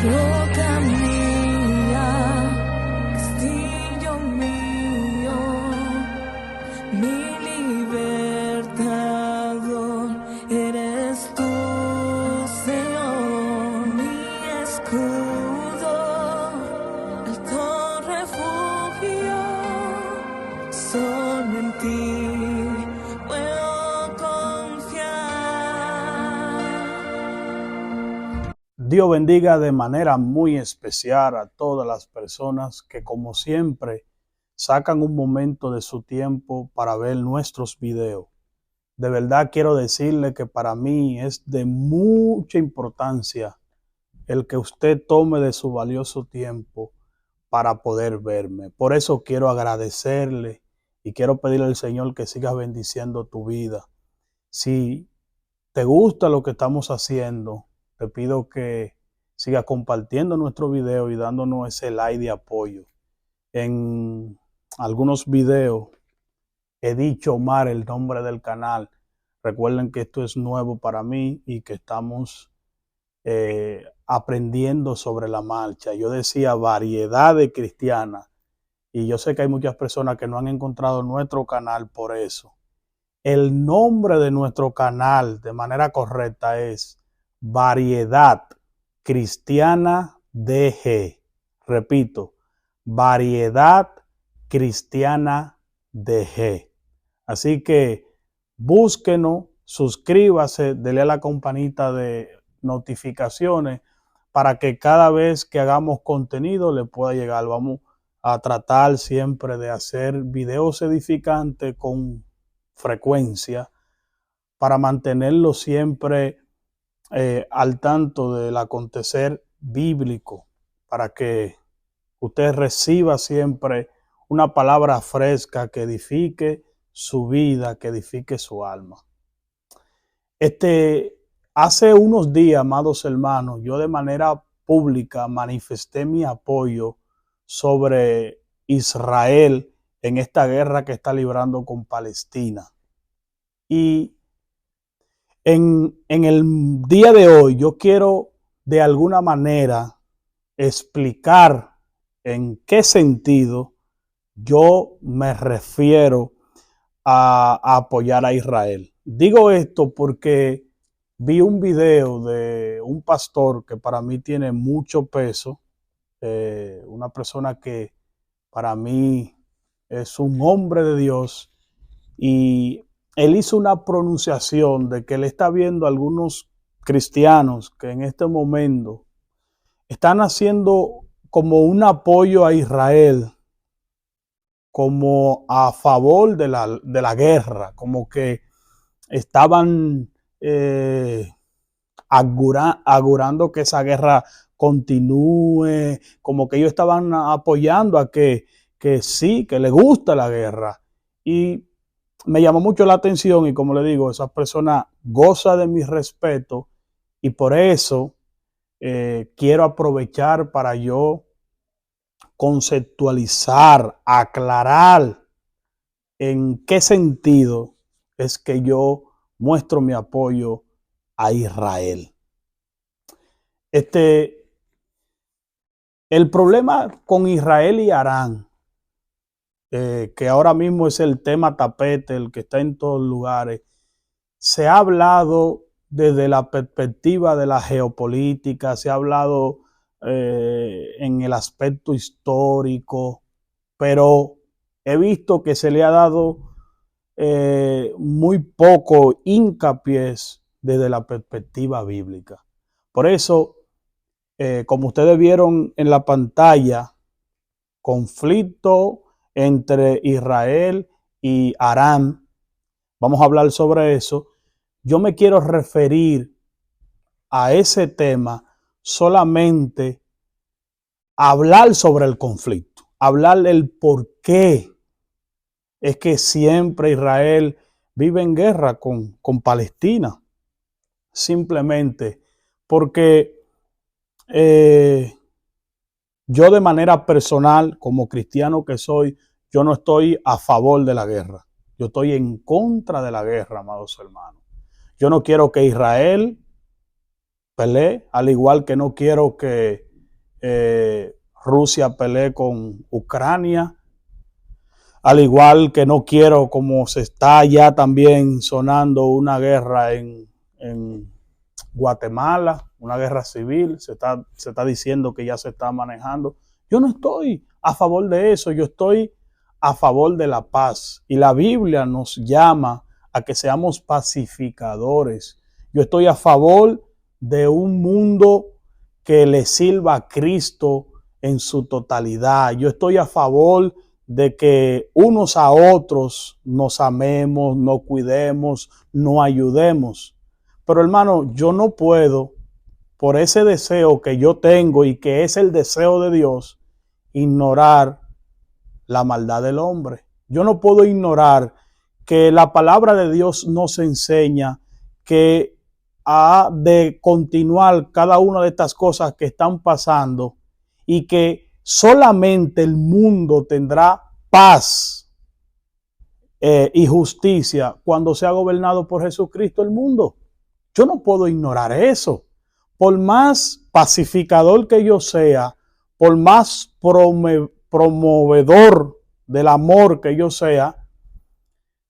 roca mía, castillo mío, mi libertador, eres tú, Señor, mi escudo, alto refugio, solo en ti puedo confiar. Dios bendiga de manera muy especial a todas las personas que, como siempre, sacan un momento de su tiempo para ver nuestros videos. De verdad quiero decirle que para mí es de mucha importancia el que usted tome de su valioso tiempo para poder verme. Por eso quiero agradecerle y quiero pedirle al Señor que siga bendiciendo tu vida. Si te gusta lo que estamos haciendo, te pido que sigas compartiendo nuestro video y dándonos ese like de apoyo. En algunos videos he dicho mal el nombre del canal. Recuerden que esto es nuevo para mí y que estamos aprendiendo sobre la marcha. Yo decía variedad de cristianas y yo sé que hay muchas personas que no han encontrado nuestro canal por eso. El nombre de nuestro canal de manera correcta es Variedad Cristiana DG. Repito, Variedad Cristiana DG. Así que búsquenos, suscríbase, dele a la campanita de notificaciones para que cada vez que hagamos contenido le pueda llegar. Vamos a tratar siempre de hacer videos edificantes con frecuencia para mantenerlo siempre al tanto del acontecer bíblico, para que usted reciba siempre una palabra fresca que edifique su vida, que edifique su alma. Hace unos días, amados hermanos, yo de manera pública manifesté mi apoyo sobre Israel en esta guerra que está librando con Palestina. Y en el día de hoy yo quiero de alguna manera explicar en qué sentido yo me refiero a apoyar a Israel. Digo esto porque vi un video de un pastor que para mí tiene mucho peso, una persona que para mí es un hombre de Dios, y él hizo una pronunciación de que él está viendo a algunos cristianos que en este momento están haciendo como un apoyo a Israel, como a favor de la guerra, como que estaban augurando que esa guerra continúe, como que ellos estaban apoyando a que sí, que les gusta la guerra. Y me llamó mucho la atención y, como le digo, esa persona goza de mi respeto y por eso quiero aprovechar para yo conceptualizar, aclarar en qué sentido es que yo muestro mi apoyo a Israel. El problema con Israel y Arán, que ahora mismo es el tema tapete, el que está en todos lugares, se ha hablado desde la perspectiva de la geopolítica, se ha hablado en el aspecto histórico, pero he visto que se le ha dado muy poco hincapié desde la perspectiva bíblica. Por eso, como ustedes vieron en la pantalla, conflicto entre Israel y Aram, vamos a hablar sobre eso. Yo me quiero referir a ese tema solamente a hablar sobre el conflicto, hablar del por qué es que siempre Israel vive en guerra con Palestina. Simplemente porque yo de manera personal, como cristiano que soy, yo no estoy a favor de la guerra. Yo estoy en contra de la guerra, amados hermanos. Yo no quiero que Israel pelee, al igual que no quiero que Rusia pelee con Ucrania, al igual que no quiero, como se está ya también sonando, una guerra en Guatemala, una guerra civil, se está diciendo que ya se está manejando. Yo no estoy a favor de eso, yo estoy a favor de la paz. Y la Biblia nos llama a que seamos pacificadores. Yo estoy a favor de un mundo que le sirva a Cristo en su totalidad. Yo estoy a favor de que unos a otros nos amemos, nos cuidemos, nos ayudemos. Pero hermano, yo no puedo, por ese deseo que yo tengo y que es el deseo de Dios, ignorar la maldad del hombre. Yo no puedo ignorar que la palabra de Dios nos enseña que ha de continuar cada una de estas cosas que están pasando y que solamente el mundo tendrá paz y justicia cuando sea gobernado por Jesucristo el mundo. Yo no puedo ignorar eso. Por más pacificador que yo sea, por más promovedor del amor que yo sea,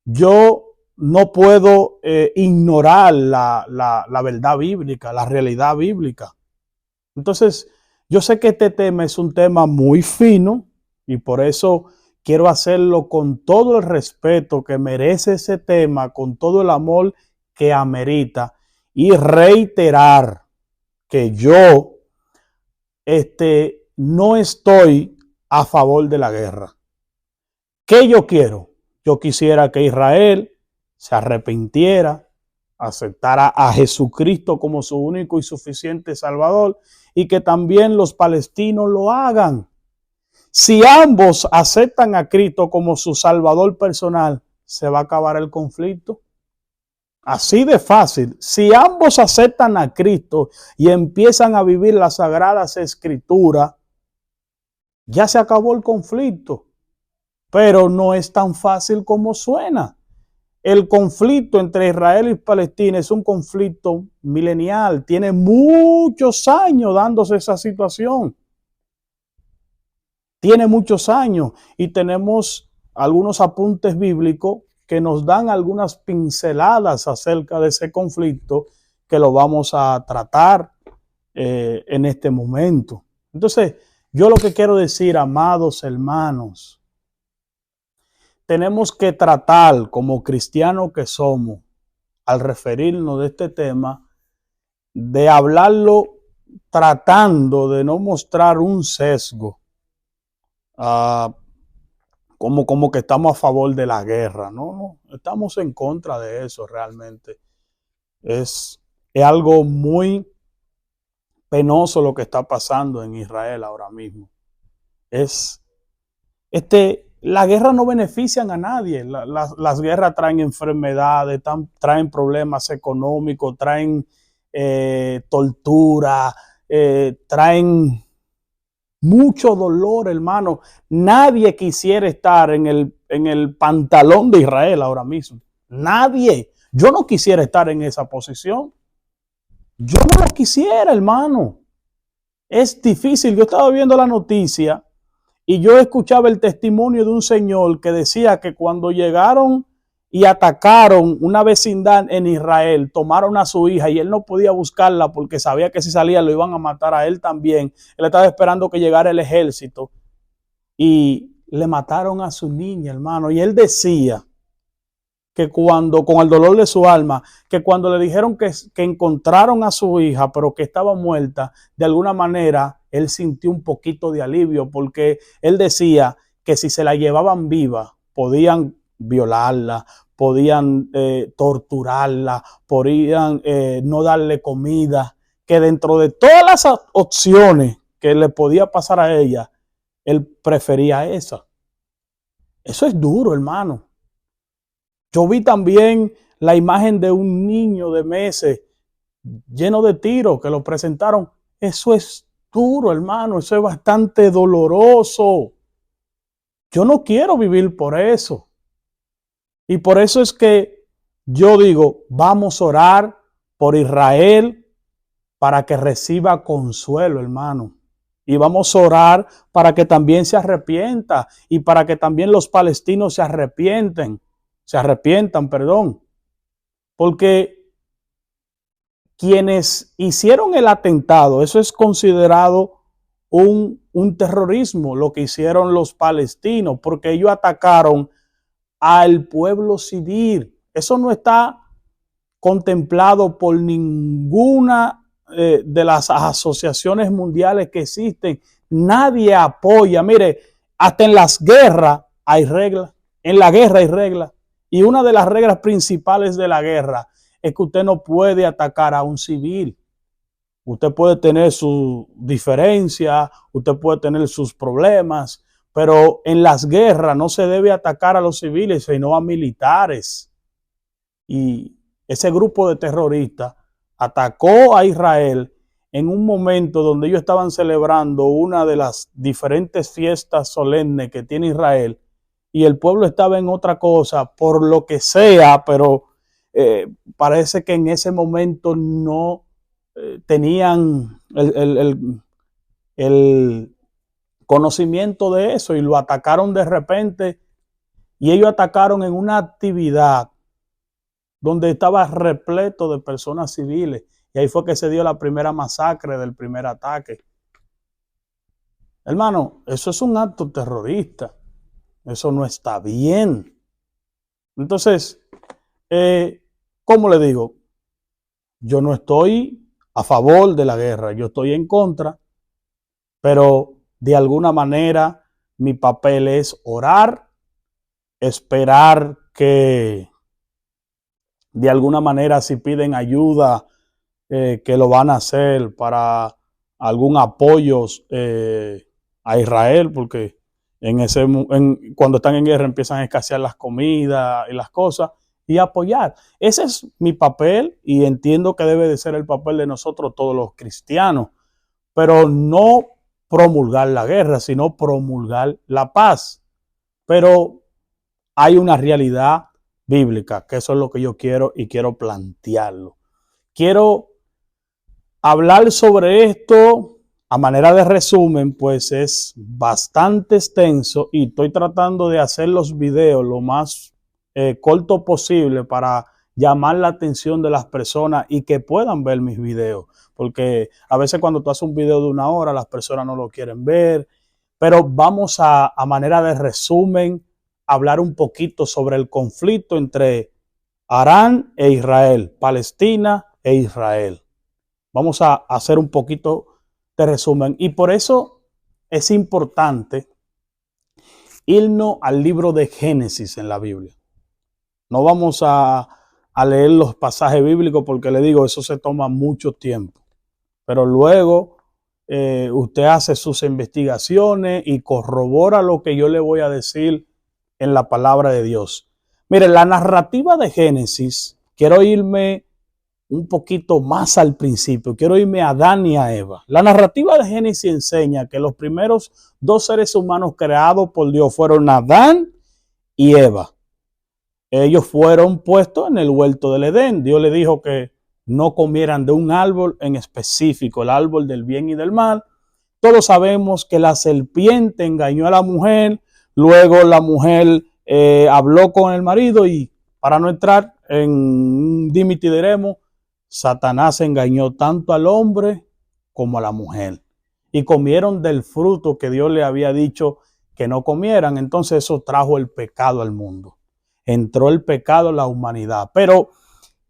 yo no puedo ignorar la verdad bíblica, la realidad bíblica. Entonces, yo sé que este tema es un tema muy fino y por eso quiero hacerlo con todo el respeto que merece ese tema, con todo el amor que amerita y reiterar que yo no estoy a favor de la guerra. ¿Qué yo quiero? Yo quisiera que Israel se arrepintiera, aceptara a Jesucristo como su único y suficiente Salvador y que también los palestinos lo hagan. Si ambos aceptan a Cristo como su Salvador personal, se va a acabar el conflicto. Así de fácil. Si ambos aceptan a Cristo y empiezan a vivir las sagradas escrituras, ya se acabó el conflicto. Pero no es tan fácil como suena. El conflicto entre Israel y Palestina es un conflicto milenial. Tiene muchos años dándose esa situación. Tiene muchos años y tenemos algunos apuntes bíblicos que nos dan algunas pinceladas acerca de ese conflicto que lo vamos a tratar en este momento. Entonces, yo lo que quiero decir, amados hermanos, tenemos que tratar como cristianos que somos, al referirnos de este tema, de hablarlo tratando de no mostrar un sesgo, como que estamos a favor de la guerra. No, estamos en contra de eso realmente. Es algo muy penoso lo que está pasando en Israel ahora mismo. La guerra no benefician a nadie. Las guerras traen enfermedades, traen problemas económicos, traen tortura, traen mucho dolor, hermano. Nadie quisiera estar en el pantalón de Israel ahora mismo. Nadie. Yo no quisiera estar en esa posición. Yo no lo quisiera, hermano. Es difícil. Yo estaba viendo la noticia y yo escuchaba el testimonio de un señor que decía que cuando llegaron y atacaron una vecindad en Israel, tomaron a su hija y él no podía buscarla porque sabía que si salía lo iban a matar a él también. Él estaba esperando que llegara el ejército y le mataron a su niña, hermano. Y él decía que cuando, con el dolor de su alma, que cuando le dijeron que encontraron a su hija, pero que estaba muerta, de alguna manera él sintió un poquito de alivio, porque él decía que si se la llevaban viva, podían violarla, podían torturarla, podían no darle comida, que dentro de todas las opciones que le podía pasar a ella, él prefería esa. Eso es duro, hermano. Yo vi también la imagen de un niño de meses lleno de tiros que lo presentaron. Eso es duro, hermano. Eso es bastante doloroso. Yo no quiero vivir por eso. Y por eso es que yo digo, vamos a orar por Israel para que reciba consuelo, hermano. Y vamos a orar para que también se arrepienta y para que también los palestinos se arrepientan, perdón. Porque quienes hicieron el atentado, eso es considerado un terrorismo, lo que hicieron los palestinos, porque ellos atacaron al pueblo civil. Eso no está contemplado por ninguna de las asociaciones mundiales que existen. Nadie apoya. Mire, hasta en las guerras hay reglas. En la guerra hay reglas. Y una de las reglas principales de la guerra es que usted no puede atacar a un civil. Usted puede tener su diferencia, usted puede tener sus problemas, pero en las guerras no se debe atacar a los civiles, sino a militares. Y ese grupo de terroristas atacó a Israel en un momento donde ellos estaban celebrando una de las diferentes fiestas solemnes que tiene Israel y el pueblo estaba en otra cosa, por lo que sea, pero parece que en ese momento no tenían el conocimiento de eso y lo atacaron de repente y ellos atacaron en una actividad donde estaba repleto de personas civiles y ahí fue que se dio la primera masacre del primer ataque. Hermano, eso es un acto terrorista, eso no está bien. Entonces, ¿cómo le digo? Yo no estoy a favor de la guerra, yo estoy en contra, pero de alguna manera mi papel es orar, esperar que de alguna manera si piden ayuda, que lo van a hacer para algún apoyo a Israel, porque cuando están en guerra empiezan a escasear las comidas y las cosas, y apoyar. Ese es mi papel y entiendo que debe de ser el papel de nosotros todos los cristianos, pero no promulgar la guerra, sino promulgar la paz. Pero hay una realidad bíblica, que eso es lo que yo quiero y quiero plantearlo. Quiero hablar sobre esto a manera de resumen, pues es bastante extenso y estoy tratando de hacer los videos lo más corto posible para llamar la atención de las personas y que puedan ver mis videos. Porque a veces cuando tú haces un video de 1 hora, las personas no lo quieren ver. Pero vamos a manera de resumen, hablar un poquito sobre el conflicto entre Arán e Israel, Palestina e Israel. Vamos a hacer un poquito de resumen. Y por eso es importante irnos al libro de Génesis en la Biblia. No vamos a leer los pasajes bíblicos porque le digo, eso se toma mucho tiempo. Pero luego usted hace sus investigaciones y corrobora lo que yo le voy a decir en la palabra de Dios. Mire, la narrativa de Génesis, quiero irme un poquito más al principio, quiero irme a Adán y a Eva. La narrativa de Génesis enseña que los primeros 2 seres humanos creados por Dios fueron Adán y Eva. Ellos fueron puestos en el huerto del Edén. Dios les dijo que no comieran de un árbol en específico, el árbol del bien y del mal. Todos sabemos que la serpiente engañó a la mujer, luego la mujer habló con el marido y para no entrar en un dimiti diremo, Satanás engañó tanto al hombre como a la mujer y comieron del fruto que Dios le había dicho que no comieran. Entonces eso trajo el pecado al mundo. Entró el pecado en la humanidad. Pero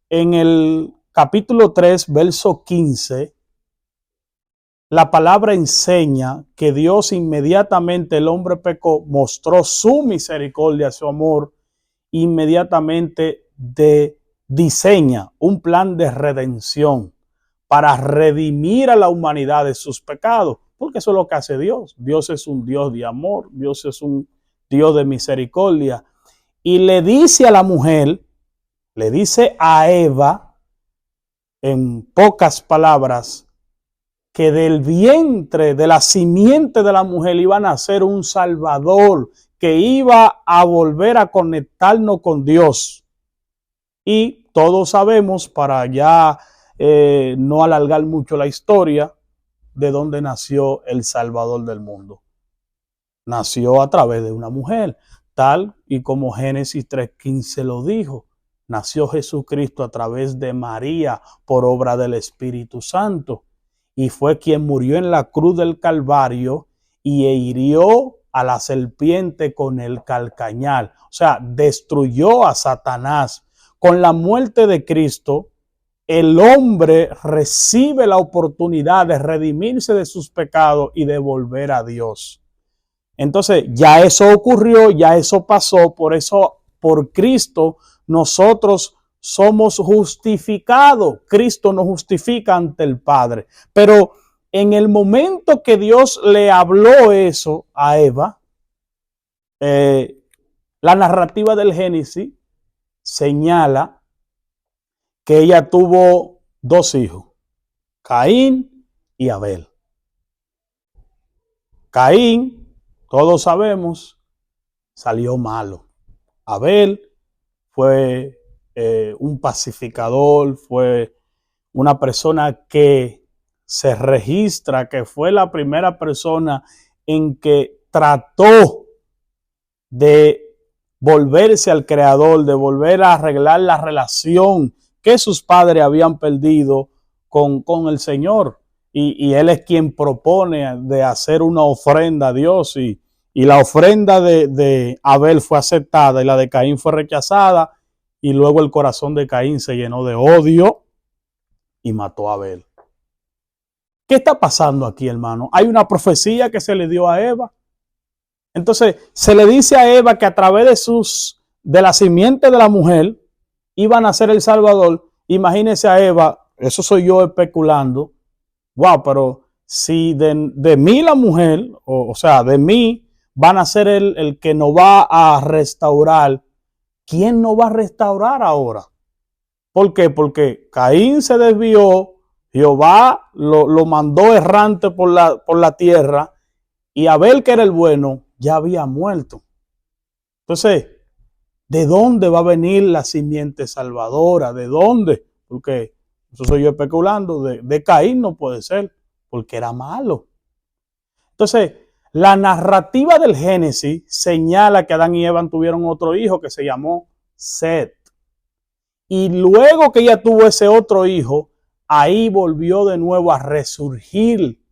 en el capítulo 3, verso 15, la palabra enseña que Dios inmediatamente el hombre pecó, mostró su misericordia, su amor, inmediatamente diseña un plan de redención para redimir a la humanidad de sus pecados, porque eso es lo que hace Dios. Dios es un Dios de amor, Dios es un Dios de misericordia. Y le dice a la mujer, le dice a Eva, en pocas palabras, que del vientre, de la simiente de la mujer iba a nacer un Salvador que iba a volver a conectarnos con Dios. Y todos sabemos, para ya no alargar mucho la historia, de dónde nació el Salvador del mundo. Nació a través de una mujer, tal y como Génesis 3:15 lo dijo. Nació Jesucristo a través de María por obra del Espíritu Santo, y fue quien murió en la cruz del Calvario y hirió a la serpiente con el calcañar. O sea, destruyó a Satanás. Con la muerte de Cristo, el hombre recibe la oportunidad de redimirse de sus pecados y de volver a Dios. Entonces, ya eso ocurrió, ya eso pasó, por eso, por Cristo, nosotros somos justificados. Cristo nos justifica ante el Padre. Pero en el momento que Dios le habló eso a Eva, la narrativa del Génesis señala que ella tuvo dos hijos, Caín y Abel. Caín, todos sabemos, salió malo. Abel fue un pacificador, fue una persona que se registra que fue la primera persona en que trató de volverse al Creador, de volver a arreglar la relación que sus padres habían perdido con el Señor. Y él es quien propone de hacer una ofrenda a Dios, y la ofrenda de Abel fue aceptada y la de Caín fue rechazada, y luego el corazón de Caín se llenó de odio y mató a Abel. ¿Qué está pasando aquí, hermano? Hay una profecía que se le dio a Eva. Entonces se le dice a Eva que a través de la simiente de la mujer iba a nacer el Salvador. Imagínese a Eva, eso soy yo especulando. Wow, pero si de mí la mujer, o sea, de mí van a ser el que nos va a restaurar, ¿quién nos va a restaurar ahora? ¿Por qué? Porque Caín se desvió, Jehová lo mandó errante por la tierra, y Abel, que era el bueno, ya había muerto. Entonces, ¿de dónde va a venir la simiente salvadora? ¿De dónde? Porque eso soy yo especulando. De Caín no puede ser, porque era malo. Entonces, la narrativa del Génesis señala que Adán y Eva tuvieron otro hijo que se llamó Set. Y luego que ella tuvo ese otro hijo, ahí volvió de nuevo a resurgir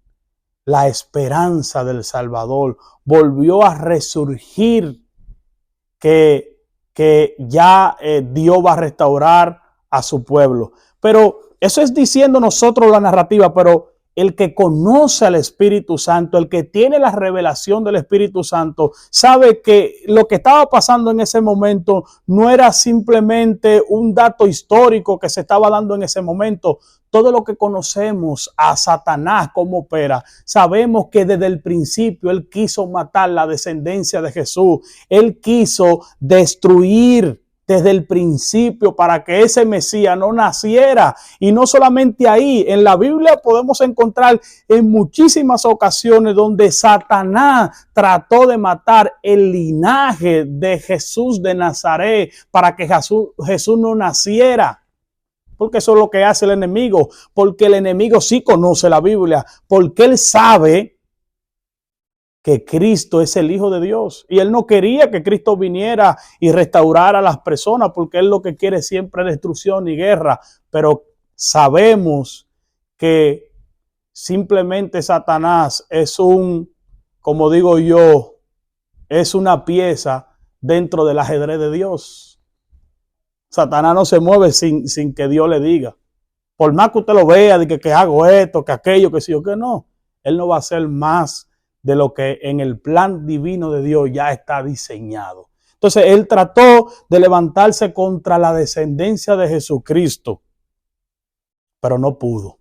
la esperanza del Salvador. Volvió a resurgir que ya Dios va a restaurar a su pueblo. Pero eso es diciendo nosotros la narrativa, pero el que conoce al Espíritu Santo, el que tiene la revelación del Espíritu Santo, sabe que lo que estaba pasando en ese momento no era simplemente un dato histórico que se estaba dando en ese momento. Todo lo que conocemos a Satanás, cómo opera, sabemos que desde el principio él quiso matar la descendencia de Jesús. Él quiso destruir desde el principio para que ese Mesías no naciera. Y no solamente ahí, en la Biblia podemos encontrar en muchísimas ocasiones donde Satanás trató de matar el linaje de Jesús de Nazaret para que Jesús no naciera. Porque eso es lo que hace el enemigo, porque el enemigo sí conoce la Biblia, porque él sabe que Cristo es el Hijo de Dios. Y él no quería que Cristo viniera y restaurara a las personas, porque él lo que quiere siempre es destrucción y guerra. Pero sabemos que simplemente Satanás es como digo yo, es una pieza dentro del ajedrez de Dios. Satanás no se mueve sin que Dios le diga. Por más que usted lo vea, de que hago esto, que aquello, que sí o que no, él no va a hacer más de lo que en el plan divino de Dios ya está diseñado. Entonces él trató de levantarse contra la descendencia de Jesucristo, pero no pudo.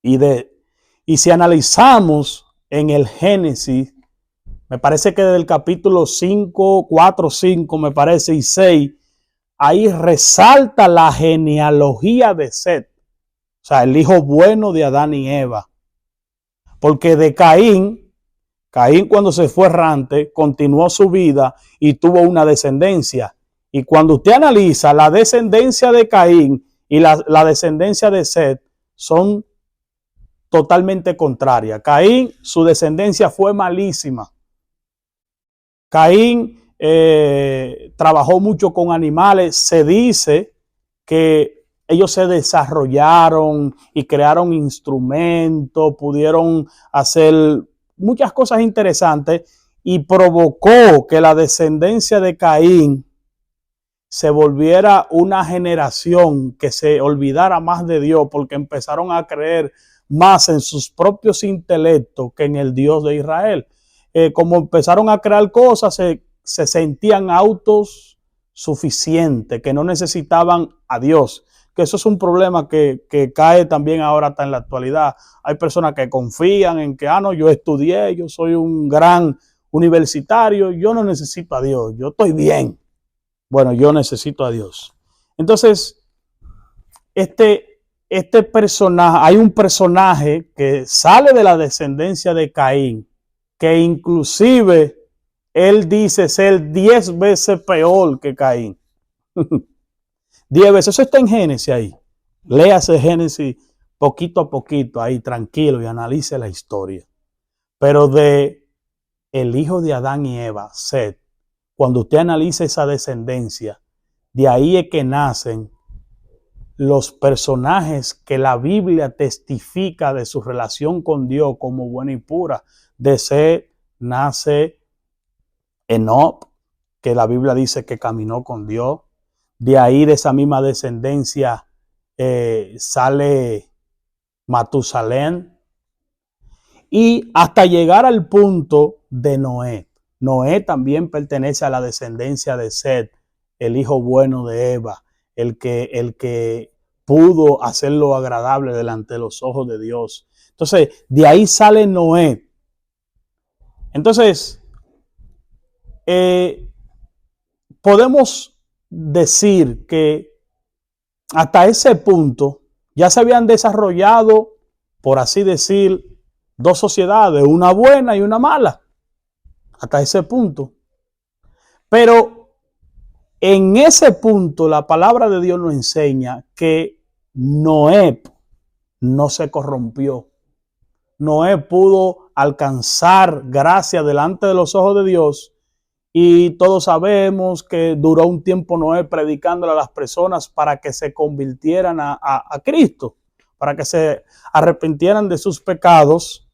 Y si analizamos en el Génesis, me parece que desde el capítulo 5, 4, 5, me parece, y 6, ahí resalta la genealogía de Set, o sea, el hijo bueno de Adán y Eva. Porque de Caín cuando se fue errante, continuó su vida y tuvo una descendencia. Y cuando usted analiza la descendencia de Caín y la descendencia de Set, son totalmente contraria. Caín, su descendencia fue malísima. Caín trabajó mucho con animales. Se dice que ellos se desarrollaron y crearon instrumentos, pudieron hacer muchas cosas interesantes y provocó que la descendencia de Caín se volviera una generación que se olvidara más de Dios porque empezaron a creer más en sus propios intelectos que en el Dios de Israel. Como empezaron a crear cosas, se sentían autosuficientes, que no necesitaban a Dios. Que eso es un problema que cae también ahora hasta en la actualidad. Hay personas que confían en que, no, yo estudié, yo soy un gran universitario, yo no necesito a Dios, yo estoy bien. Bueno, yo necesito a Dios. Entonces, este personaje, hay un personaje que sale de la descendencia de Caín, que inclusive él dice ser 10 veces peor que Caín. 10 veces. Eso está en Génesis ahí. Léase Génesis poquito a poquito ahí, tranquilo, y analice la historia. Pero de el hijo de Adán y Eva, Set, cuando usted analiza esa descendencia, de ahí es que nacen los personajes que la Biblia testifica de su relación con Dios como buena y pura. De Set nace Enoc, que la Biblia dice que caminó con Dios. De ahí, de esa misma descendencia, sale Matusalén. Y hasta llegar al punto de Noé. Noé también pertenece a la descendencia de Set, el hijo bueno de Eva, el que pudo hacerlo agradable delante de los ojos de Dios. Entonces, de ahí sale Noé. Entonces, podemos decir que hasta ese punto ya se habían desarrollado, por así decir, dos sociedades, una buena y una mala, hasta ese punto. Pero en ese punto la palabra de Dios nos enseña que Noé no se corrompió. Noé pudo alcanzar gracia delante de los ojos de Dios y todos sabemos que duró un tiempo Noé predicándole a las personas para que se convirtieran a Cristo, para que se arrepintieran de sus pecados.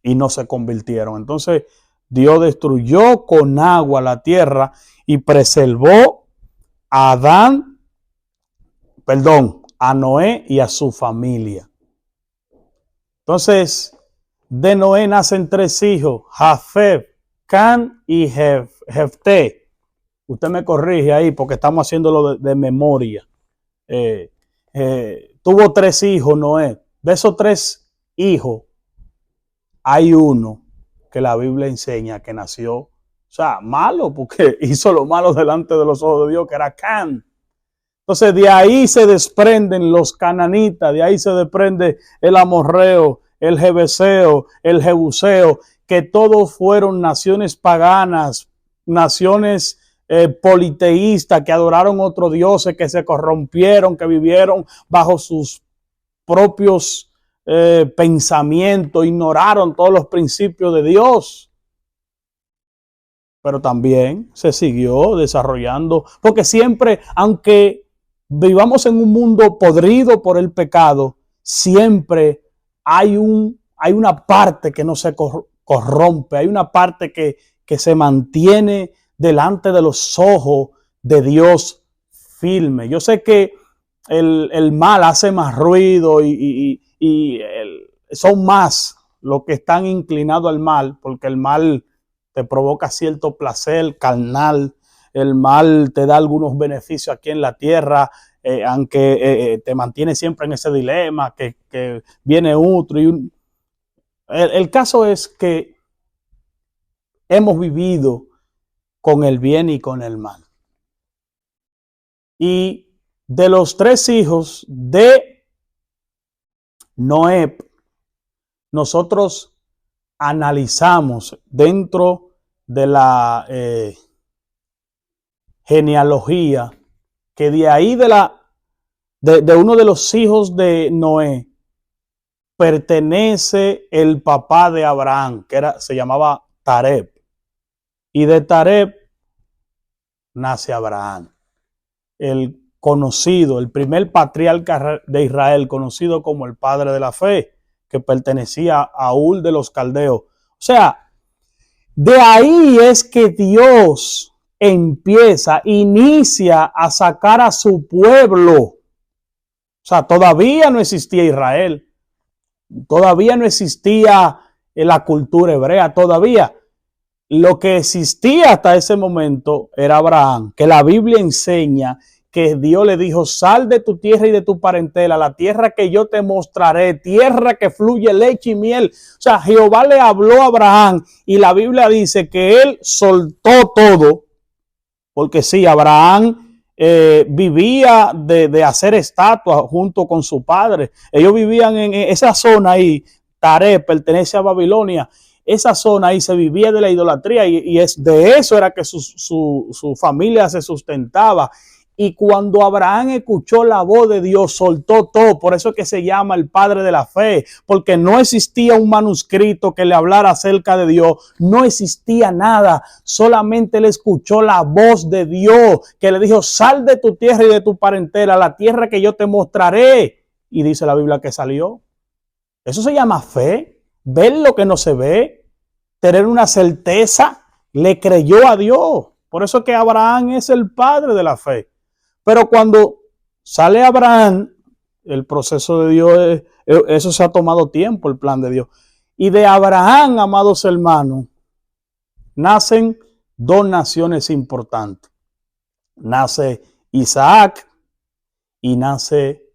Y no se convirtieron. Entonces Dios destruyó con agua la tierra y preservó a a Noé y a su familia. Entonces, de Noé nacen 3 hijos, Jafet, Can y Jefté. Usted me corrige ahí porque estamos haciéndolo de memoria. Tuvo 3 hijos Noé. De esos 3 hijos, hay uno que la Biblia enseña que nació, malo, porque hizo lo malo delante de los ojos de Dios, que era Can. Entonces de ahí se desprenden los cananitas, de ahí se desprende el amorreo, el jebuseo, el jebuseo, que todos fueron naciones paganas, naciones politeístas, que adoraron otros dioses, que se corrompieron, que vivieron bajo sus propios pensamientos, ignoraron todos los principios de Dios. Pero también se siguió desarrollando, porque siempre, aunque vivamos en un mundo podrido por el pecado, siempre hay una parte que no se corrompe, hay una parte que se mantiene delante de los ojos de Dios firme. Yo sé que el mal hace más ruido y son más los que están inclinados al mal, porque el mal te provoca cierto placer carnal, el mal te da algunos beneficios aquí en la tierra, aunque te mantiene siempre en ese dilema, que viene otro. El caso es que hemos vivido con el bien y con el mal. Y de los 3 hijos de Noé, nosotros analizamos dentro de la genealogía que de ahí de uno de los hijos de Noé pertenece el papá de Abraham, se llamaba Tareb. Y de Tareb nace Abraham, el conocido, el primer patriarca de Israel, conocido como el padre de la fe, que pertenecía a Ur de los Caldeos. O sea, de ahí es que Dios inicia a sacar a su pueblo. O sea, todavía no existía Israel, todavía no existía la cultura hebrea, todavía. Lo que existía hasta ese momento era Abraham, que la Biblia enseña que Dios le dijo: sal de tu tierra y de tu parentela, la tierra que yo te mostraré, tierra que fluye leche y miel. O sea, Jehová le habló a Abraham y la Biblia dice que él soltó todo, porque sí, Abraham vivía de hacer estatuas junto con su padre. Ellos vivían en esa zona ahí. Taré pertenece a Babilonia. Esa zona ahí se vivía de la idolatría y de eso era que su familia se sustentaba. Y cuando Abraham escuchó la voz de Dios, soltó todo. Por eso es que se llama el padre de la fe, porque no existía un manuscrito que le hablara acerca de Dios. No existía nada. Solamente él escuchó la voz de Dios que le dijo: sal de tu tierra y de tu parentela, la tierra que yo te mostraré. Y dice la Biblia que salió. Eso se llama fe. Ver lo que no se ve, tener una certeza. Le creyó a Dios. Por eso es que Abraham es el padre de la fe. Pero cuando sale Abraham, el proceso de Dios, eso se ha tomado tiempo, el plan de Dios. Y de Abraham, amados hermanos, nacen dos naciones importantes. Nace Isaac y nace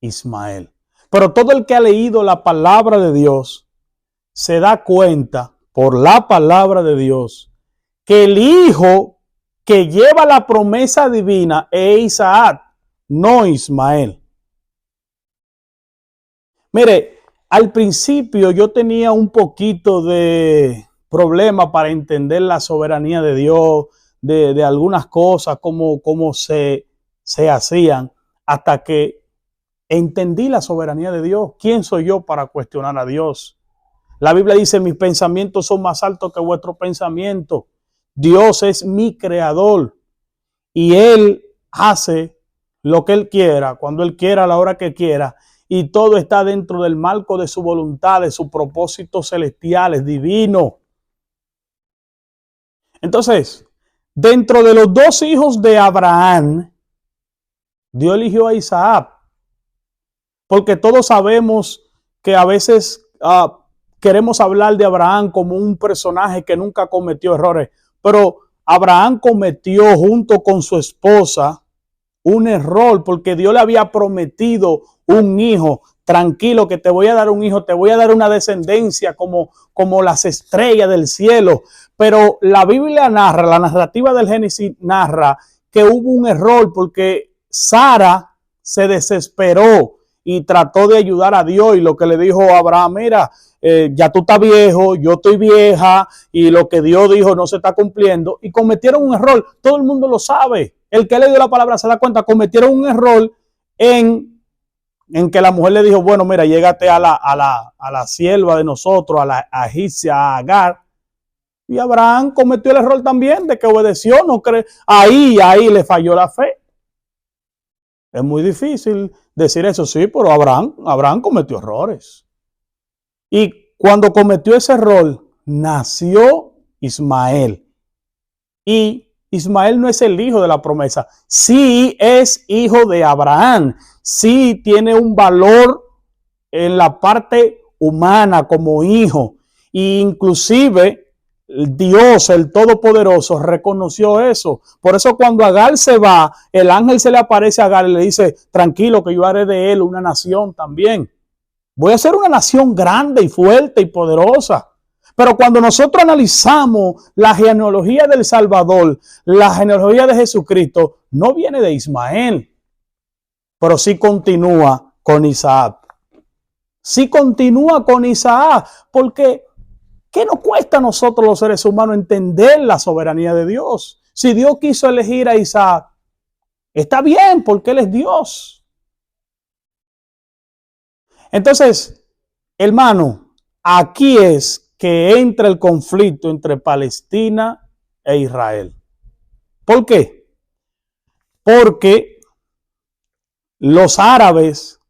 Ismael. Pero todo el que ha leído la palabra de Dios se da cuenta por la palabra de Dios que el hijo que lleva la promesa divina es Isaac, no Ismael. Mire, al principio yo tenía un poquito de problema para entender la soberanía de Dios, de algunas cosas, cómo se hacían, hasta que entendí la soberanía de Dios. ¿Quién soy yo para cuestionar a Dios? La Biblia dice: mis pensamientos son más altos que vuestros pensamientos. Dios es mi creador y Él hace lo que Él quiera, cuando Él quiera, a la hora que quiera. Y todo está dentro del marco de su voluntad, de sus propósitos celestiales, divinos. Entonces, dentro de los dos hijos de Abraham, Dios eligió a Isaac. Porque todos sabemos que a veces queremos hablar de Abraham como un personaje que nunca cometió errores. Pero Abraham cometió junto con su esposa un error, porque Dios le había prometido un hijo. Tranquilo, que te voy a dar un hijo, te voy a dar una descendencia como las estrellas del cielo. Pero la Biblia narra, la narrativa del Génesis narra que hubo un error, porque Sara se desesperó y trató de ayudar a Dios, y lo que le dijo a Abraham: mira, ya tú estás viejo, yo estoy vieja, y lo que Dios dijo no se está cumpliendo. Y cometieron un error. Todo el mundo lo sabe. El que le dio la palabra se da cuenta. Cometieron un error en que la mujer le dijo: bueno, mira, llégate a la sierva de nosotros, a la egipcia, a Agar. Y Abraham cometió el error también de que obedeció, no cree. Ahí le falló la fe. Es muy difícil decir eso, sí, pero Abraham cometió errores. Y cuando cometió ese error, nació Ismael. Y Ismael no es el hijo de la promesa. Sí es hijo de Abraham. Sí tiene un valor en la parte humana como hijo. E inclusive Dios, el Todopoderoso, reconoció eso. Por eso cuando Agar se va, el ángel se le aparece a Agar y le dice: tranquilo, que yo haré de él una nación también. Voy a ser una nación grande y fuerte y poderosa. Pero cuando nosotros analizamos la genealogía del Salvador, la genealogía de Jesucristo, no viene de Ismael, pero sí continúa con Isaac. Sí continúa con Isaac, porque ¿qué nos cuesta a nosotros los seres humanos entender la soberanía de Dios? Si Dios quiso elegir a Isaac, está bien, porque Él es Dios. Entonces, Hermano, aquí es que entra el conflicto entre Palestina e Israel. ¿Por qué? Porque los árabes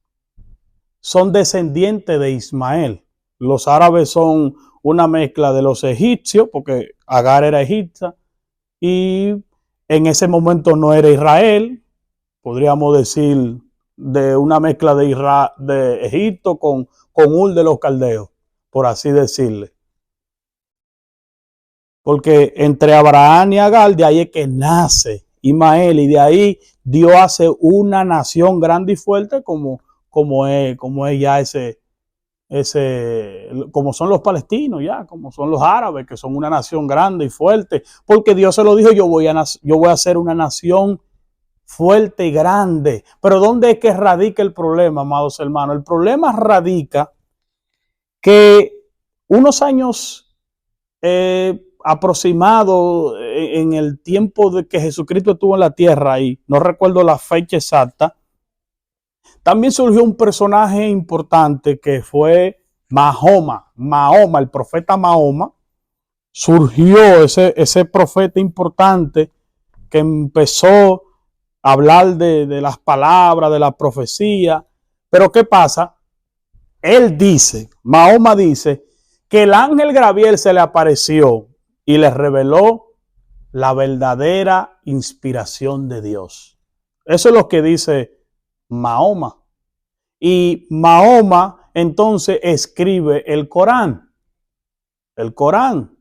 son descendientes de Ismael. Los árabes son una mezcla de los egipcios, porque Agar era egipcia, y en ese momento no era Israel, podríamos decir de una mezcla de Egipto con Ur de los caldeos, por así decirle. Porque entre Abraham y Agar, de ahí es que nace Ismael, y de ahí Dios hace una nación grande y fuerte como es ya como son los palestinos ya, como son los árabes, que son una nación grande y fuerte, porque Dios se lo dijo, yo voy a ser una nación fuerte y grande. Pero ¿dónde es que radica el problema, amados hermanos? El problema radica que unos años aproximado en el tiempo de que Jesucristo estuvo en la tierra, y no recuerdo la fecha exacta, también surgió un personaje importante que fue Mahoma, el profeta Mahoma. Surgió ese profeta importante que empezó a hablar de las palabras, de la profecía. Pero ¿qué pasa? Mahoma dice, que el ángel Gabriel se le apareció y le reveló la verdadera inspiración de Dios. Eso es lo que dice Mahoma. Y Mahoma entonces escribe el Corán. El Corán.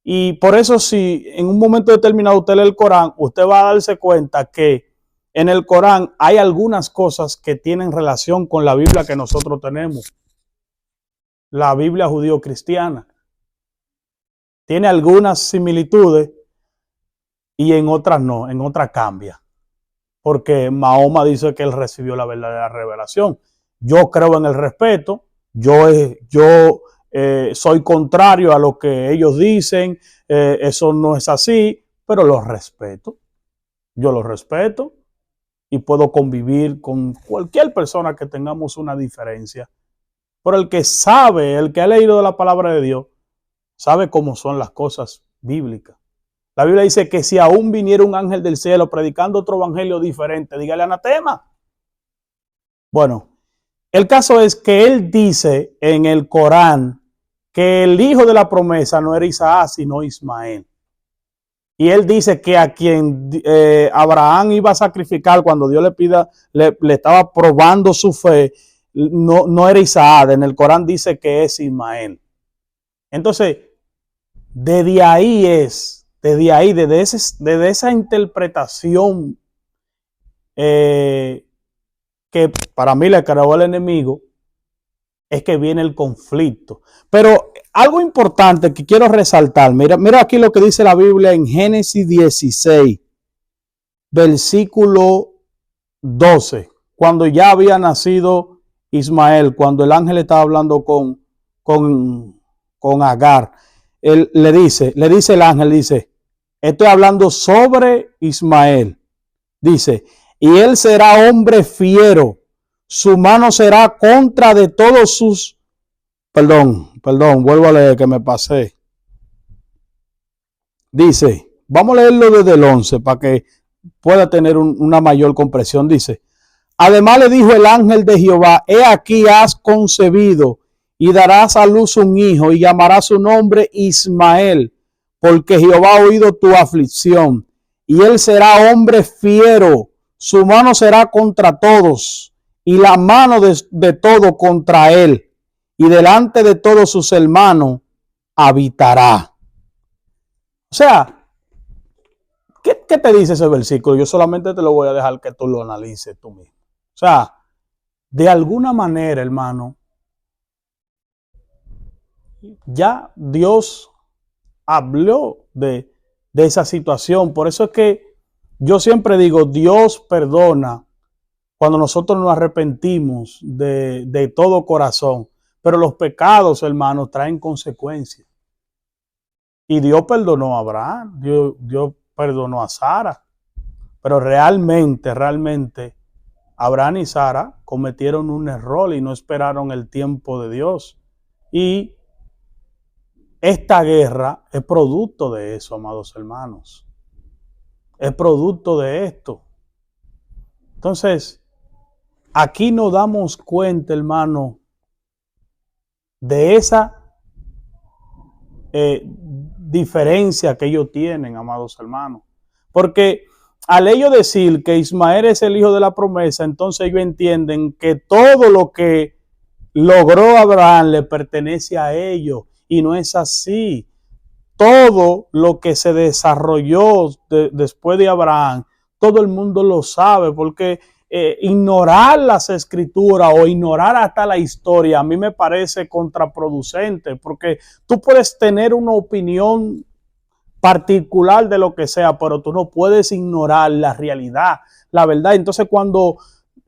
Y por eso, si en un momento determinado usted lee el Corán, usted va a darse cuenta que en el Corán hay algunas cosas que tienen relación con la Biblia que nosotros tenemos. La Biblia judío-cristiana tiene algunas similitudes y en otras no, en otras cambia. Porque Mahoma dice que él recibió la verdadera revelación. Yo creo en el respeto, yo soy contrario a lo que ellos dicen, eso no es así, pero los respeto. Yo los respeto y puedo convivir con cualquier persona que tengamos una diferencia. Pero el que sabe, el que ha leído de la palabra de Dios, sabe cómo son las cosas bíblicas. La Biblia dice que si aún viniera un ángel del cielo predicando otro evangelio diferente, dígale anatema. Bueno, el caso es que él dice en el Corán que el hijo de la promesa no era Isaac, sino Ismael. Y él dice que a quien Abraham iba a sacrificar cuando Dios le estaba probando su fe, no era Isaac. En el Corán dice que es Ismael. Entonces, desde esa interpretación que para mí le creó el enemigo, es que viene el conflicto. Pero algo importante que quiero resaltar, mira aquí lo que dice la Biblia en Génesis 16, versículo 12, cuando ya había nacido Ismael, cuando el ángel estaba hablando con Agar. Él le dice el ángel, estoy hablando sobre Ismael. Dice, y él será hombre fiero, su mano será contra de todos sus... Perdón, vuelvo a leer que me pasé. Dice, vamos a leerlo desde el 11 para que pueda tener una mayor comprensión. Dice, además le dijo el ángel de Jehová, he aquí has concebido y darás a luz un hijo y llamarás su nombre Ismael, porque Jehová ha oído tu aflicción y él será hombre fiero, su mano será contra todos y la mano de todo contra él, y delante de todos sus hermanos habitará. O sea, ¿qué te dice ese versículo? Yo solamente te lo voy a dejar que tú lo analices tú mismo. O sea, de alguna manera, hermano, ya Dios habló de esa situación. Por eso es que yo siempre digo, Dios perdona cuando nosotros nos arrepentimos de todo corazón. Pero los pecados, hermanos, traen consecuencias. Y Dios perdonó a Abraham, Dios perdonó a Sara. Pero realmente Abraham y Sara cometieron un error y no esperaron el tiempo de Dios. Y esta guerra es producto de eso, amados hermanos. Es producto de esto. Entonces, aquí nos damos cuenta, hermano, de esa diferencia que ellos tienen, amados hermanos. Porque al ellos decir que Ismael es el hijo de la promesa, entonces ellos entienden que todo lo que logró Abraham le pertenece a ellos. Y no es así. Todo lo que se desarrolló después de Abraham, todo el mundo lo sabe, porque ignorar las escrituras o ignorar hasta la historia a mí me parece contraproducente, porque tú puedes tener una opinión particular de lo que sea, pero tú no puedes ignorar la realidad, la verdad. Entonces, cuando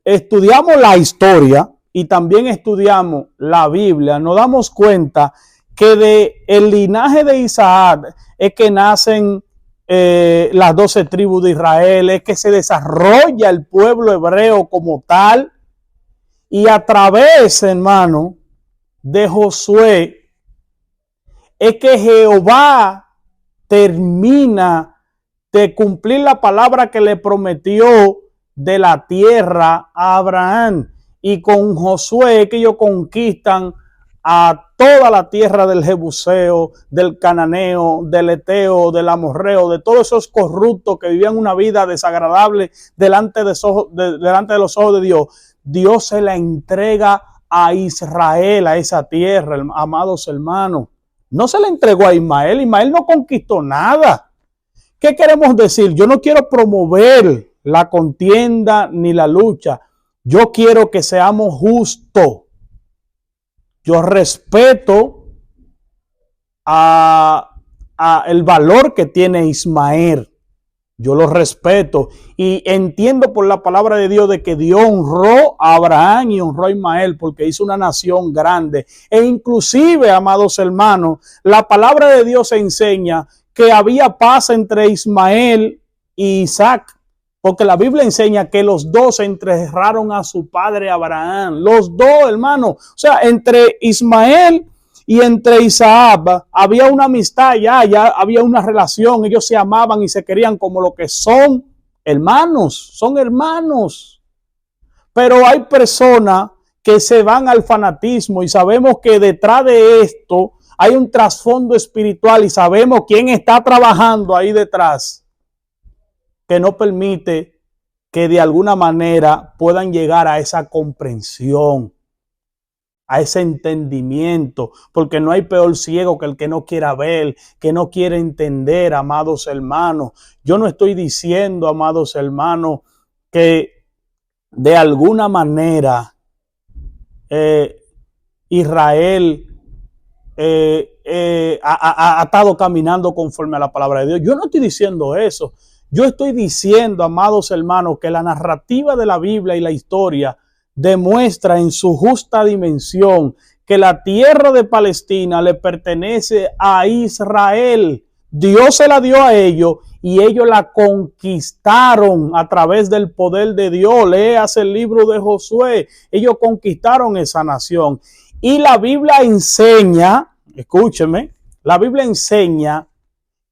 estudiamos la historia y también estudiamos la Biblia, nos damos cuenta que de el linaje de Isaac es que nacen las 12 tribus de Israel, es que se desarrolla el pueblo hebreo como tal, y a través, hermano, de Josué es que Jehová termina de cumplir la palabra que le prometió de la tierra a Abraham, y con Josué es que ellos conquistan a toda la tierra del Jebuseo, del Cananeo, del Eteo, del Amorreo, de todos esos corruptos que vivían una vida desagradable delante de los ojos de Dios. Dios se la entrega a Israel, a esa tierra, amados hermanos. No se la entregó a Ismael. Ismael no conquistó nada. ¿Qué queremos decir? Yo no quiero promover la contienda ni la lucha. Yo quiero que seamos justos. Yo respeto el valor que tiene Ismael. Yo lo respeto y entiendo por la palabra de Dios de que Dios honró a Abraham y honró a Ismael porque hizo una nación grande. E inclusive, amados hermanos, la palabra de Dios enseña que había paz entre Ismael y Isaac. Porque la Biblia enseña que los dos enterraron a su padre Abraham. Los dos, hermanos. O sea, entre Ismael y entre Isaac había una amistad ya había una relación. Ellos se amaban y se querían como lo que son hermanos. Son hermanos. Pero hay personas que se van al fanatismo y sabemos que detrás de esto hay un trasfondo espiritual y sabemos quién está trabajando ahí detrás, que no permite que de alguna manera puedan llegar a esa comprensión, a ese entendimiento, porque no hay peor ciego que el que no quiera ver, que no quiere entender, amados hermanos. Yo no estoy diciendo, amados hermanos, que de alguna manera Israel ha estado caminando conforme a la palabra de Dios. Yo no estoy diciendo eso. Yo estoy diciendo, amados hermanos, que la narrativa de la Biblia y la historia demuestra en su justa dimensión que la tierra de Palestina le pertenece a Israel. Dios se la dio a ellos y ellos la conquistaron a través del poder de Dios. Léase el libro de Josué. Ellos conquistaron esa nación. Y la Biblia enseña, escúcheme, la Biblia enseña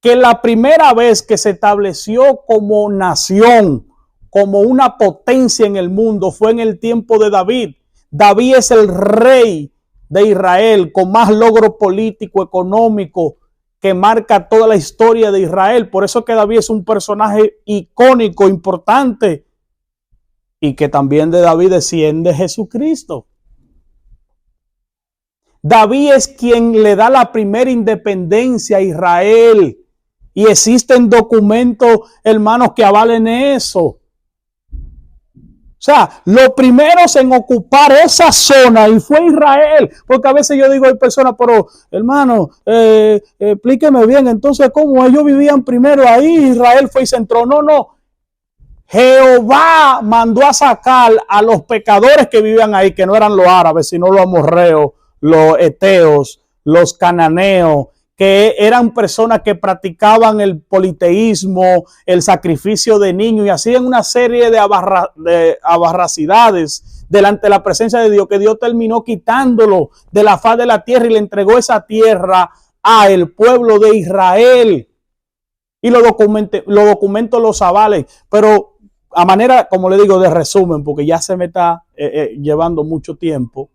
que la primera vez que se estableció como nación, como una potencia en el mundo, fue en el tiempo de David. David es el rey de Israel con más logro político, económico, que marca toda la historia de Israel. Por eso que David es un personaje icónico, importante, y que también de David desciende Jesucristo. David es quien le da la primera independencia a Israel. Y existen documentos, hermanos, que avalen eso. O sea, los primeros en ocupar esa zona y fue Israel. Porque a veces yo digo, hay personas, pero hermano, explíqueme bien, entonces, ¿cómo ellos vivían primero ahí? Israel fue y se entró. No. Jehová mandó a sacar a los pecadores que vivían ahí, que no eran los árabes, sino los amorreos, los eteos, los cananeos, que eran personas que practicaban el politeísmo, el sacrificio de niños y hacían una serie de abarracidades delante de la presencia de Dios, que Dios terminó quitándolo de la faz de la tierra y le entregó esa tierra a el pueblo de Israel. Y los documentos los avalen, pero a manera, como le digo, de resumen, porque ya se me está llevando mucho tiempo.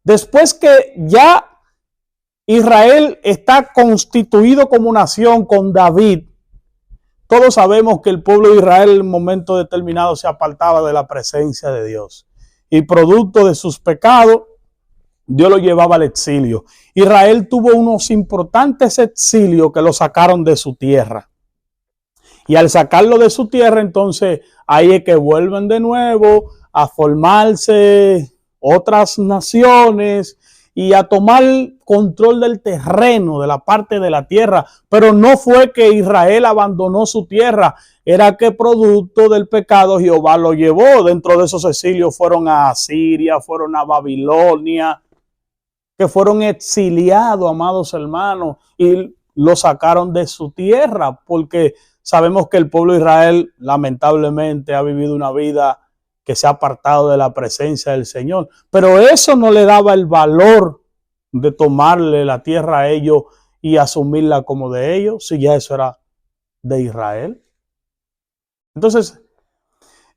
Después que ya Israel está constituido como nación con David, todos sabemos que el pueblo de Israel en un momento determinado se apartaba de la presencia de Dios. Y producto de sus pecados, Dios lo llevaba al exilio. Israel tuvo unos importantes exilios que lo sacaron de su tierra. Y al sacarlo de su tierra, entonces ahí es que vuelven de nuevo a formarse otras naciones y a tomar control del terreno, de la parte de la tierra. Pero no fue que Israel abandonó su tierra, era que producto del pecado Jehová lo llevó. Dentro de esos exilios fueron a Asiria, fueron a Babilonia, que fueron exiliados, amados hermanos, y lo sacaron de su tierra, porque sabemos que el pueblo de Israel lamentablemente ha vivido una vida que se ha apartado de la presencia del Señor. Pero eso no le daba el valor de tomarle la tierra a ellos y asumirla como de ellos, si ya eso era de Israel. Entonces,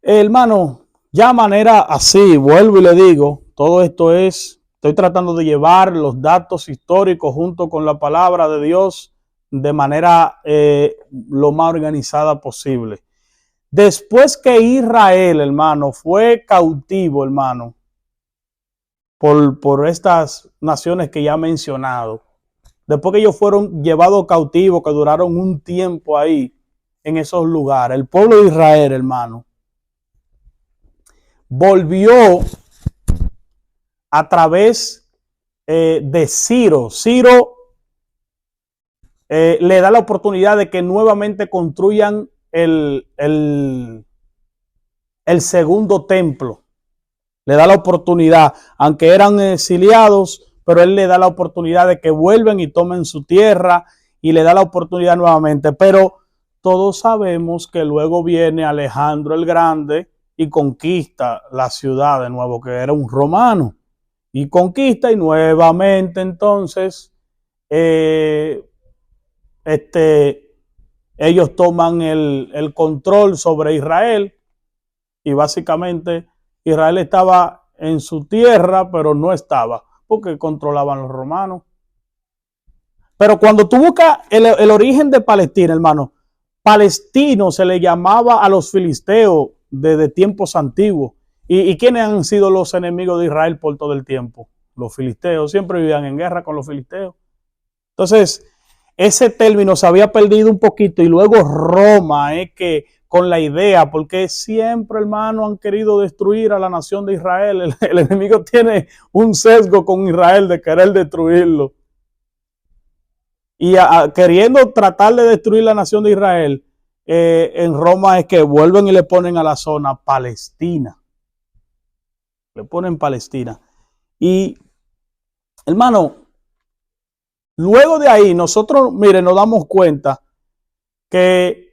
hermano, ya de manera así, vuelvo y le digo, todo esto estoy tratando de llevar los datos históricos junto con la palabra de Dios de manera lo más organizada posible. Después que Israel, hermano, fue cautivo, hermano, por estas naciones que ya he mencionado, después que ellos fueron llevados cautivos, que duraron un tiempo ahí en esos lugares, el pueblo de Israel, hermano, volvió a través de Ciro. Ciro le da la oportunidad de que nuevamente construyan el segundo templo. Le da la oportunidad, aunque eran exiliados, pero él le da la oportunidad de que vuelvan y tomen su tierra y le da la oportunidad nuevamente. Pero todos sabemos que luego viene Alejandro el Grande y conquista la ciudad de nuevo, que era un romano. Y conquista y nuevamente entonces ellos toman el control sobre Israel y básicamente Israel estaba en su tierra, pero no estaba porque controlaban los romanos. Pero cuando tú buscas el origen de Palestina, hermano, palestino se le llamaba a los filisteos desde tiempos antiguos. ¿Y quiénes han sido los enemigos de Israel por todo el tiempo? Los filisteos. Siempre vivían en guerra con los filisteos. Entonces, ese término se había perdido un poquito y luego Roma que con la idea, porque siempre, hermano, han querido destruir a la nación de Israel. El enemigo tiene un sesgo con Israel de querer destruirlo. Y queriendo tratar de destruir la nación de Israel, en Roma es que vuelven y le ponen a la zona Palestina. Le ponen Palestina. Y, hermano, luego de ahí, nosotros, mire, nos damos cuenta que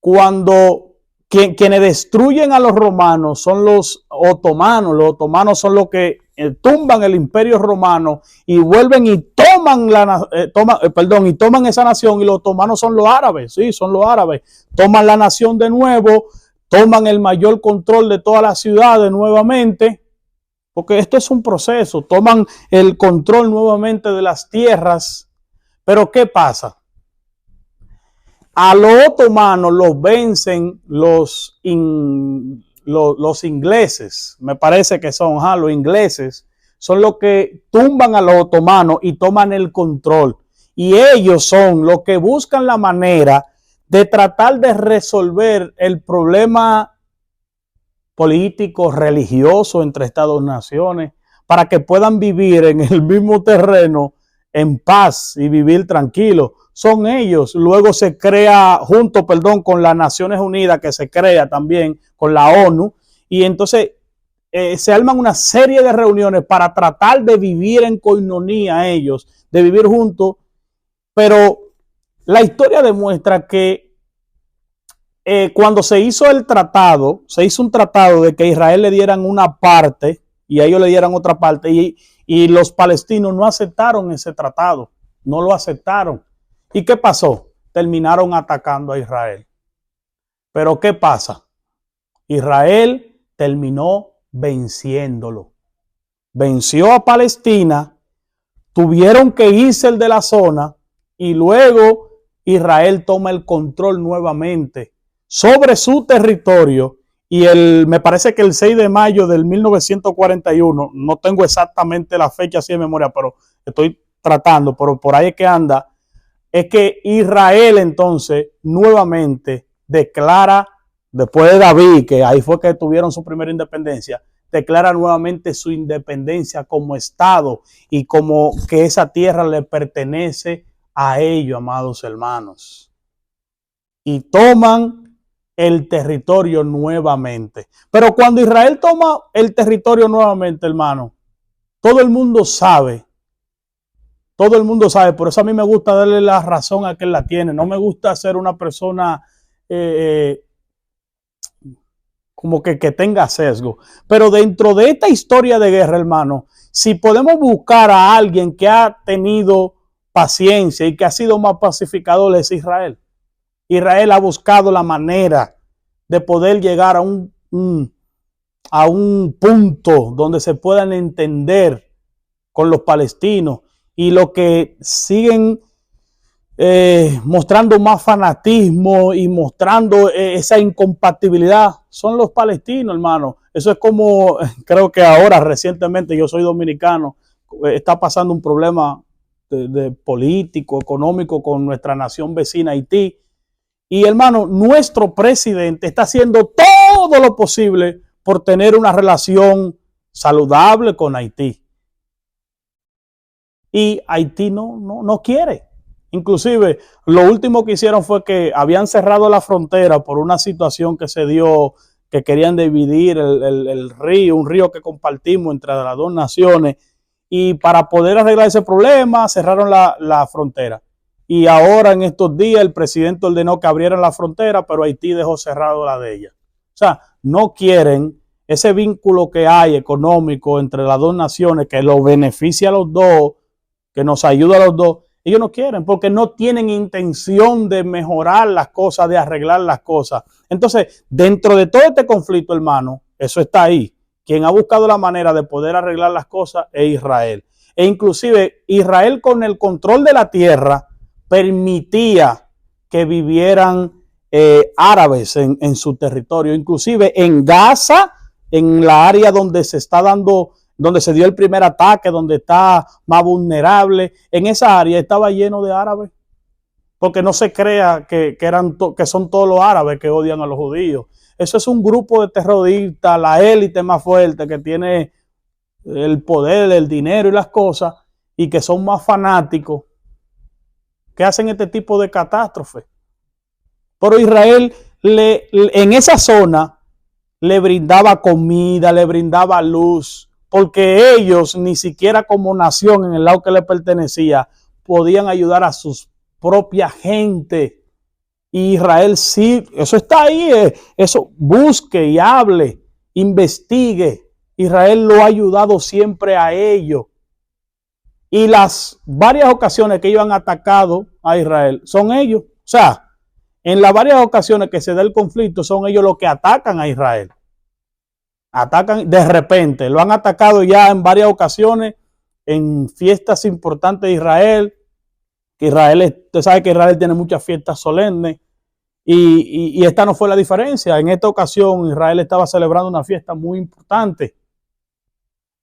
cuando quienes destruyen a los romanos son los otomanos son los que tumban el imperio romano y vuelven y toman esa nación, y los otomanos son los árabes, sí, son los árabes, toman la nación de nuevo, toman el mayor control de todas las ciudades nuevamente, porque esto es un proceso, toman el control nuevamente de las tierras. Pero ¿qué pasa? A los otomanos los vencen los ingleses, me parece que son los ingleses, son los que tumban a los otomanos y toman el control. Y ellos son los que buscan la manera de tratar de resolver el problema político, religioso entre estas dos naciones, para que puedan vivir en el mismo terreno en paz y vivir tranquilo. Son ellos. Luego se crea, junto con las Naciones Unidas, que se crea también con la ONU, y entonces se arman una serie de reuniones para tratar de vivir en coinonía ellos, de vivir juntos Pero la historia demuestra que cuando se hizo el tratado, se hizo un tratado de que a Israel le dieran una parte y a ellos le dieran otra parte, y los palestinos no aceptaron ese tratado, no lo aceptaron. ¿Y qué pasó? Terminaron atacando a Israel. Pero ¿qué pasa? Israel terminó venciéndolo. Venció a Palestina, tuvieron que irse de la zona y luego Israel toma el control nuevamente sobre su territorio, y me parece que el 6 de mayo del 1941, no tengo exactamente la fecha así de memoria, pero estoy tratando, pero por ahí es que anda, es que Israel entonces nuevamente declara, después de David, que ahí fue que tuvieron su primera independencia, declara nuevamente su independencia como Estado y como que esa tierra le pertenece a ellos, amados hermanos. Y toman el territorio nuevamente. Pero cuando Israel toma el territorio nuevamente, hermano, todo el mundo sabe, por eso a mí me gusta darle la razón a quien la tiene. No me gusta ser una persona como que tenga sesgo. Pero dentro de esta historia de guerra, hermano, si podemos buscar a alguien que ha tenido paciencia y que ha sido más pacificador, es Israel. Israel ha buscado la manera de poder llegar a un punto donde se puedan entender con los palestinos, y los que siguen mostrando más fanatismo y mostrando esa incompatibilidad son los palestinos, hermano. Eso es como, creo que ahora recientemente, yo soy dominicano, está pasando un problema de político, económico con nuestra nación vecina Haití. Y hermano, nuestro presidente está haciendo todo lo posible por tener una relación saludable con Haití. Y Haití no quiere. Inclusive, lo último que hicieron fue que habían cerrado la frontera por una situación que se dio, que querían dividir el río, un río que compartimos entre las dos naciones. Y para poder arreglar ese problema, cerraron la frontera. Y ahora en estos días el presidente ordenó que abrieran la frontera, pero Haití dejó cerrado la de ella. O sea, no quieren ese vínculo que hay económico entre las dos naciones, que los beneficia a los dos, que nos ayuda a los dos. Ellos no quieren, porque no tienen intención de mejorar las cosas, de arreglar las cosas. Entonces, dentro de todo este conflicto, hermano, eso está ahí. Quien ha buscado la manera de poder arreglar las cosas es Israel. E inclusive Israel, con el control de la tierra, permitía que vivieran árabes en su territorio. Inclusive en Gaza, en la área donde se está dando, donde se dio el primer ataque, donde está más vulnerable, en esa área estaba lleno de árabes. Porque no se crea que son todos los árabes que odian a los judíos. Eso es un grupo de terroristas, la élite más fuerte que tiene el poder, el dinero y las cosas, y que son más fanáticos, que hacen este tipo de catástrofes. Pero Israel en esa zona le brindaba comida, le brindaba luz, porque ellos ni siquiera como nación en el lado que le pertenecía podían ayudar a sus propias gente. Y Israel sí, eso está ahí, eso busque y hable, investigue. Israel lo ha ayudado siempre a ellos. Y las varias ocasiones que ellos han atacado a Israel son ellos. O sea, en las varias ocasiones que se da el conflicto son ellos los que atacan a Israel. Atacan de repente. Lo han atacado ya en varias ocasiones en fiestas importantes de Israel. Usted sabe que Israel tiene muchas fiestas solemnes. Y esta no fue la diferencia. En esta ocasión Israel estaba celebrando una fiesta muy importante.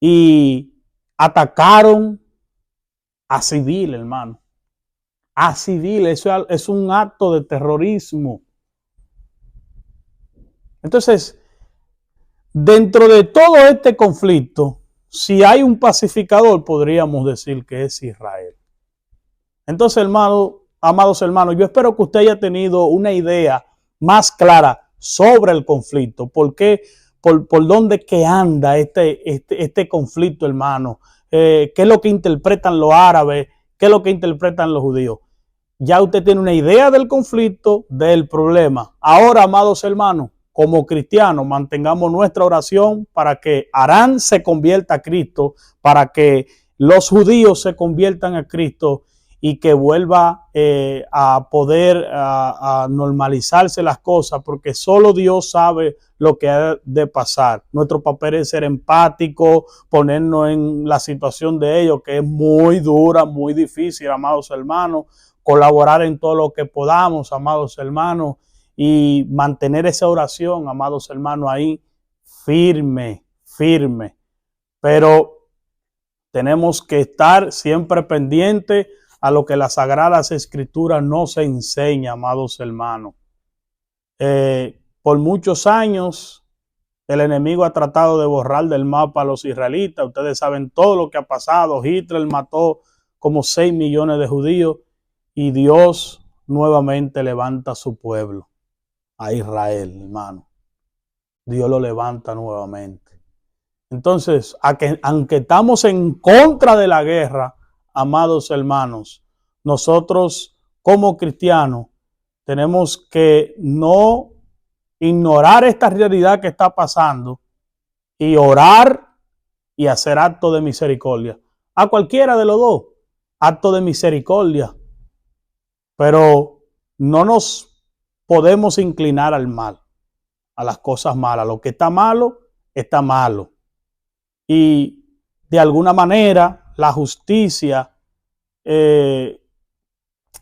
Y atacaron a civil, hermano. A civil, eso es un acto de terrorismo. Entonces, dentro de todo este conflicto, si hay un pacificador, podríamos decir que es Israel. Entonces, amados hermanos, yo espero que usted haya tenido una idea más clara sobre el conflicto. ¿Por qué? Por dónde que anda este conflicto, hermano. ¿Qué es lo que interpretan los árabes? ¿Qué es lo que interpretan los judíos? Ya usted tiene una idea del conflicto, del problema. Ahora, amados hermanos, como cristianos, mantengamos nuestra oración para que Arán se convierta a Cristo, para que los judíos se conviertan a Cristo y que vuelva a poder a normalizarse las cosas, porque solo Dios sabe lo que ha de pasar. Nuestro papel es ser empático, ponernos en la situación de ellos, que es muy dura, muy difícil, amados hermanos, colaborar en todo lo que podamos, amados hermanos, y mantener esa oración, amados hermanos, ahí firme, firme. Pero tenemos que estar siempre pendientes a lo que las Sagradas Escrituras nos enseña, amados hermanos. Por muchos años el enemigo ha tratado de borrar del mapa a los israelitas. Ustedes saben todo lo que ha pasado. Hitler mató como 6 millones de judíos y Dios nuevamente levanta a su pueblo, a Israel, hermano. Dios lo levanta nuevamente. Entonces, aunque estamos en contra de la guerra, amados hermanos, nosotros como cristianos tenemos que no ignorar esta realidad que está pasando y orar y hacer acto de misericordia. A cualquiera de los dos, acto de misericordia. Pero no nos podemos inclinar al mal, a las cosas malas. Lo que está malo, está malo. Y de alguna manera la justicia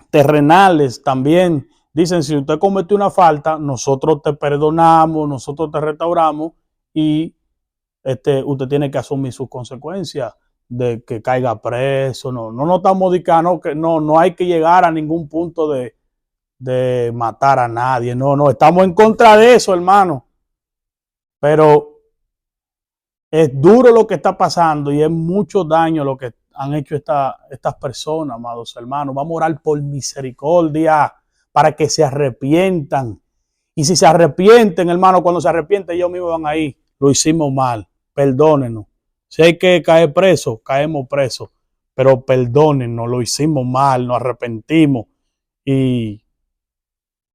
terrenales también dicen, si usted cometió una falta, nosotros te perdonamos, nosotros te restauramos y usted tiene que asumir sus consecuencias de que caiga preso. No estamos diciendo que no hay que llegar a ningún punto de matar a nadie. No, estamos en contra de eso, hermano. Pero es duro lo que está pasando y es mucho daño lo que han hecho estas personas, amados hermanos. Vamos a orar por misericordia para que se arrepientan. Y si se arrepienten, hermano, cuando se arrepienten, ellos mismos van ahí. Lo hicimos mal, perdónenos. Si hay que caer preso, caemos presos. Pero perdónenos, lo hicimos mal, nos arrepentimos. Y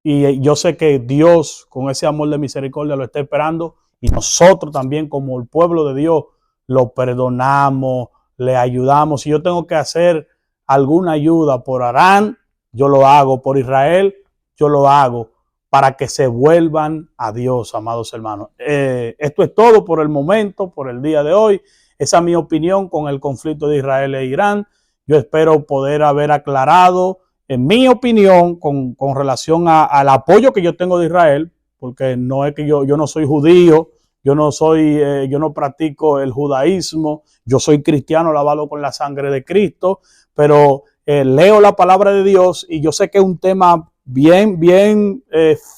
yo sé que Dios, con ese amor de misericordia, lo está esperando. Y nosotros también, como el pueblo de Dios, lo perdonamos, le ayudamos. Si yo tengo que hacer alguna ayuda por Arán, yo lo hago. Por Israel, yo lo hago. Para que se vuelvan a Dios, amados hermanos. Esto es todo por el momento, por el día de hoy. Esa es mi opinión con el conflicto de Israel e Irán. Yo espero poder haber aclarado, en mi opinión, con relación al apoyo que yo tengo de Israel, porque no es que yo no soy judío, yo no practico el judaísmo, yo soy cristiano lavado con la sangre de Cristo, pero leo la palabra de Dios y yo sé que es un tema bien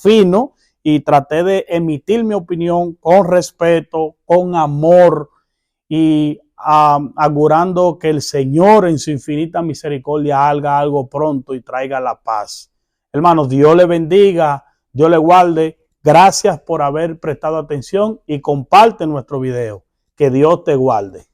fino y traté de emitir mi opinión con respeto, con amor y augurando que el Señor en su infinita misericordia haga algo pronto y traiga la paz. Hermanos, Dios le bendiga, Dios le guarde. Gracias por haber prestado atención y comparte nuestro video. Que Dios te guarde.